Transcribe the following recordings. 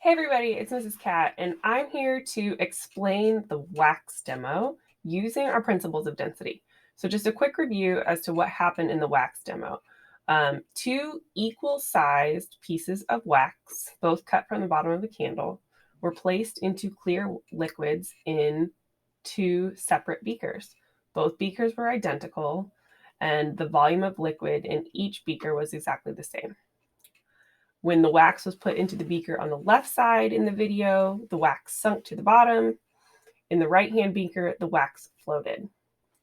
Hey everybody, it's Mrs. Cat, and I'm here to explain the wax demo using our principles of density. So just a quick review as to what happened in the wax demo. Two equal-sized pieces of wax, both cut from the bottom of the candle, were placed into clear liquids in two separate beakers. Both beakers were identical, and the volume of liquid in each beaker was exactly the same. When the wax was put into the beaker on the left side in the video, the wax sunk to the bottom. In the right-hand beaker, the wax floated.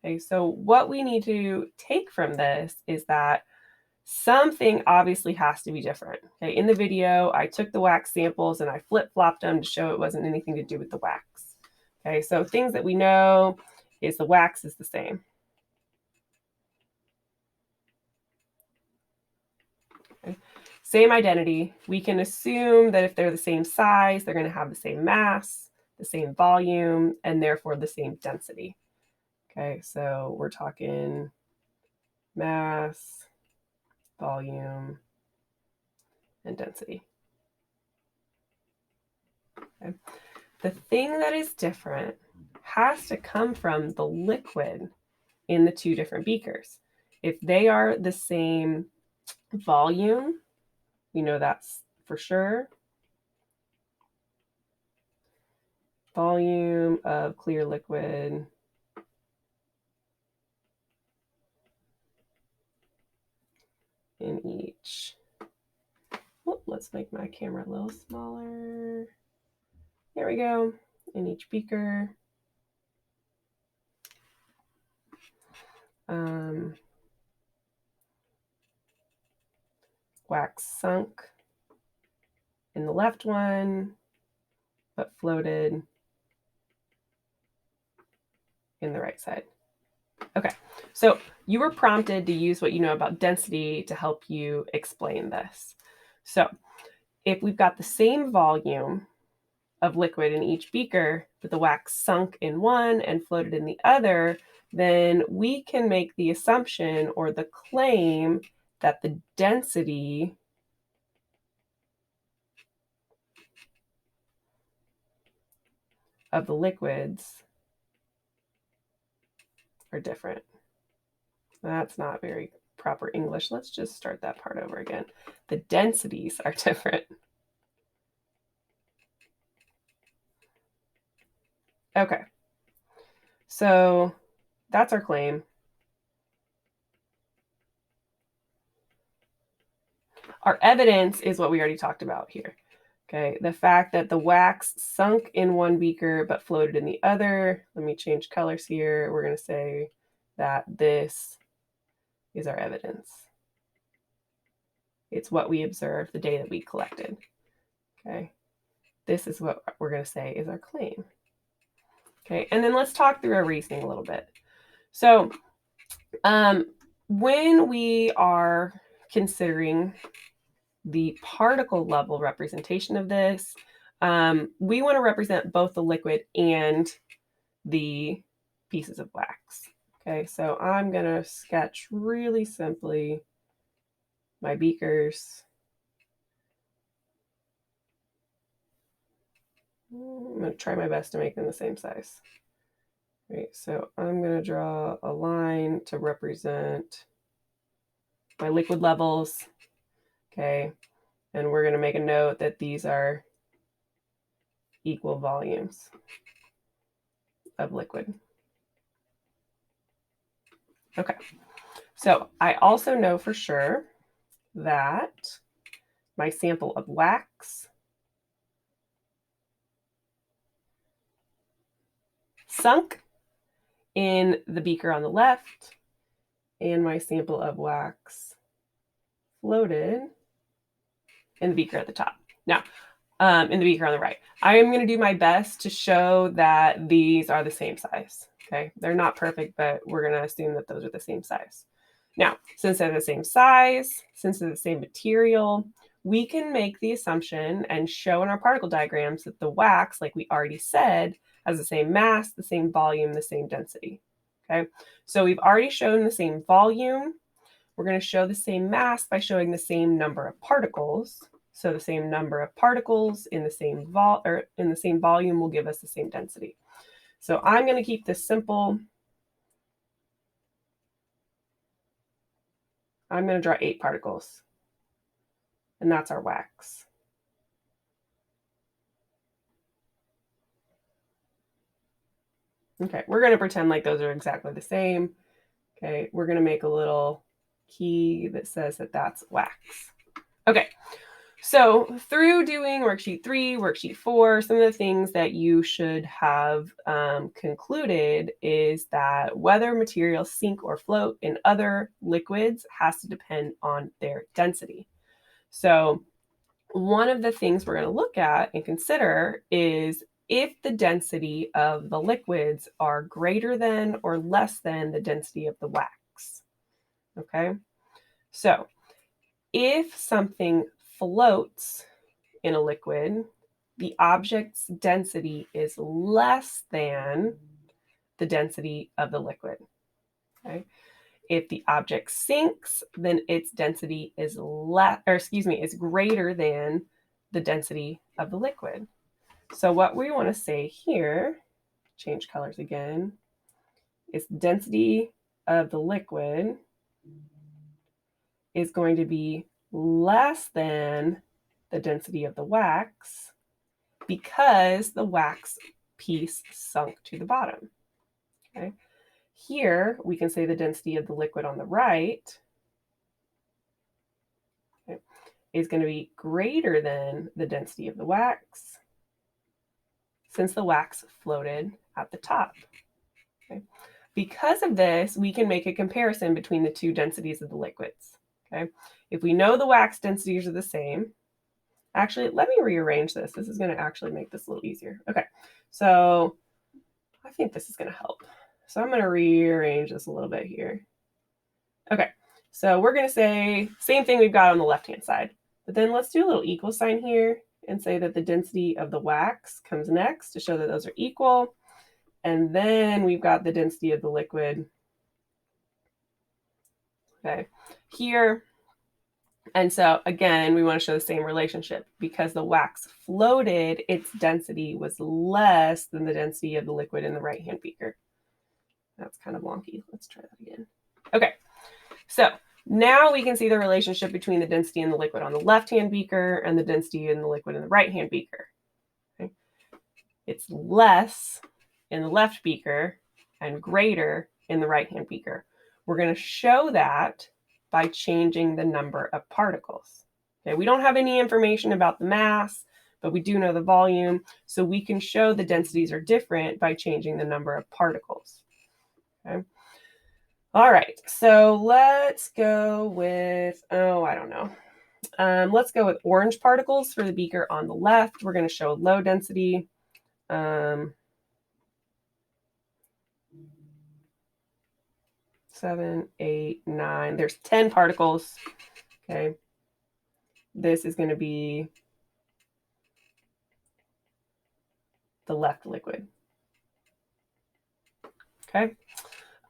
Okay, so what we need to take from this is that something obviously has to be different. Okay, in the video, I took the wax samples and I flip-flopped them to show it wasn't anything to do with the wax. Okay, so things that we know is the wax is the same. Okay. Same identity. We can assume that if they're the same size, they're going to have the same mass, the same volume, and therefore the same density. Okay, so we're talking mass, volume, and density. Okay. The thing that is different has to come from the liquid in the two different beakers. If they are the same volume, we know that's for sure. Volume of clear liquid in each. Oh, let's make my camera a little smaller. There we go. In each beaker. Wax sunk in the left one, but floated in the right side. Okay, so you were prompted to use what you know about density to help you explain this. So if we've got the same volume of liquid in each beaker, but the wax sunk in one and floated in the other, then we can make the assumption or the claim that the density of the liquids are different. That's not very proper English. Let's just start that part over again. The densities are different. Okay, so that's our claim. Our evidence is what we already talked about here. Okay, the fact that the wax sunk in one beaker but floated in the other. Let me change colors here. We're going to say that this is our evidence. It's what we observed the data we collected. Okay, this is what we're going to say is our claim. Okay, and then let's talk through our reasoning a little bit. So when we are considering the particle level representation of this, we want to represent both the liquid and the pieces of wax. Okay, so I'm going to sketch really simply my beakers. I'm going to try my best to make them the same size. Right, so I'm going to draw a line to represent my liquid levels. Okay, and we're going to make a note that these are equal volumes of liquid. Okay, so I also know for sure that my sample of wax sunk in the beaker on the left, and my sample of wax floated in the beaker at the top. Now, in the beaker on the right. I am going to do my best to show that these are the same size. Okay, they're not perfect, but we're going to assume that those are the same size. Now, since they're the same size, since they're the same material, we can make the assumption and show in our particle diagrams that the wax, like we already said, has the same mass, the same volume, the same density. Okay, so we've already shown the same volume. We're going to show the same mass by showing the same number of particles. So the same number of particles in the same volume will give us the same density. So I'm going to keep this simple. I'm going to draw 8 particles, and that's our wax. Okay, we're going to pretend like those are exactly the same. Okay, we're going to make a little key that says that that's wax. Okay, so through doing worksheet 3, worksheet 4, some of the things that you should have concluded is that whether materials sink or float in other liquids has to depend on their density. So one of the things we're going to look at and consider is if the density of the liquids are greater than or less than the density of the wax. Okay, so if something floats in a liquid, the object's density is less than the density of the liquid. Okay, if the object sinks, then its density is greater than the density of the liquid. So what we want to say here, change colors again, is density of the liquid is going to be less than the density of the wax because the wax piece sunk to the bottom. Okay. Here we can say the density of the liquid on the right is going to be greater than the density of the wax since the wax floated at the top. Okay. Because of this, we can make a comparison between the two densities of the liquids. Okay. If we know the wax densities are the same, actually, let me rearrange this. This is going to actually make this a little easier. Okay, so I think this is going to help. So I'm going to rearrange this a little bit here. Okay, so we're going to say same thing we've got on the left-hand side, but then let's do a little equal sign here and say that the density of the wax comes next to show that those are equal. And then we've got the density of the liquid. Okay, here. And so again, we want to show the same relationship. Because the wax floated, its density was less than the density of the liquid in the right-hand beaker. That's kind of wonky. Let's try that again. Okay, so now we can see the relationship between the density in the liquid on the left-hand beaker and the density in the liquid in the right-hand beaker. Okay. It's less in the left beaker and greater in the right-hand beaker. We're going to show that by changing the number of particles. Okay, we don't have any information about the mass, but we do know the volume, so we can show the densities are different by changing the number of particles. Okay. All right, so let's go with, I don't know. Let's go with orange particles for the beaker on the left. We're going to show low density. 7, 8, 9. There's 10 particles. Okay. This is going to be the left liquid. Okay.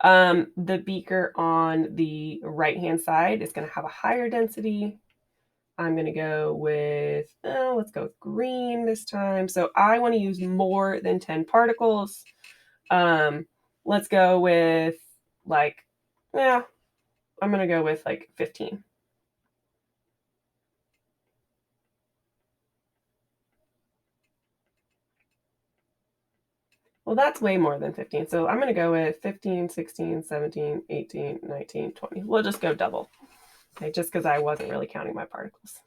The beaker on the right-hand side is going to have a higher density. I'm going to go with, let's go with green this time. So I want to use more than 10 particles. Let's go with I'm going to go with 15. Well, that's way more than 15. So I'm going to go with 15, 16, 17, 18, 19, 20. We'll just go double, okay, just because I wasn't really counting my particles.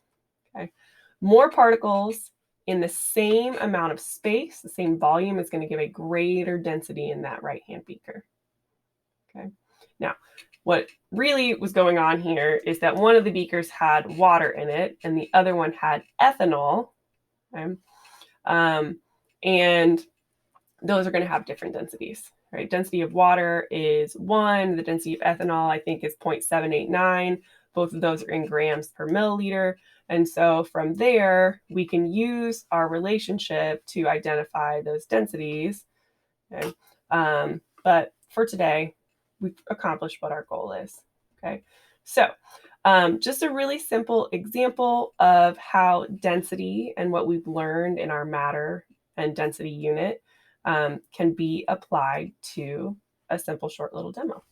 Okay. More particles in the same amount of space, the same volume, is going to give a greater density in that right-hand beaker. Okay. Now, what really was going on here is that one of the beakers had water in it and the other one had ethanol. Okay. And those are going to have different densities, right? Density of water is 1. The density of ethanol, I think, is 0.789. Both of those are in grams per milliliter. And so from there, we can use our relationship to identify those densities. Okay? But for today, we've accomplished what our goal is. Okay, so Just a really simple example of how density and what we've learned in our matter and density unit can be applied to a simple short little demo.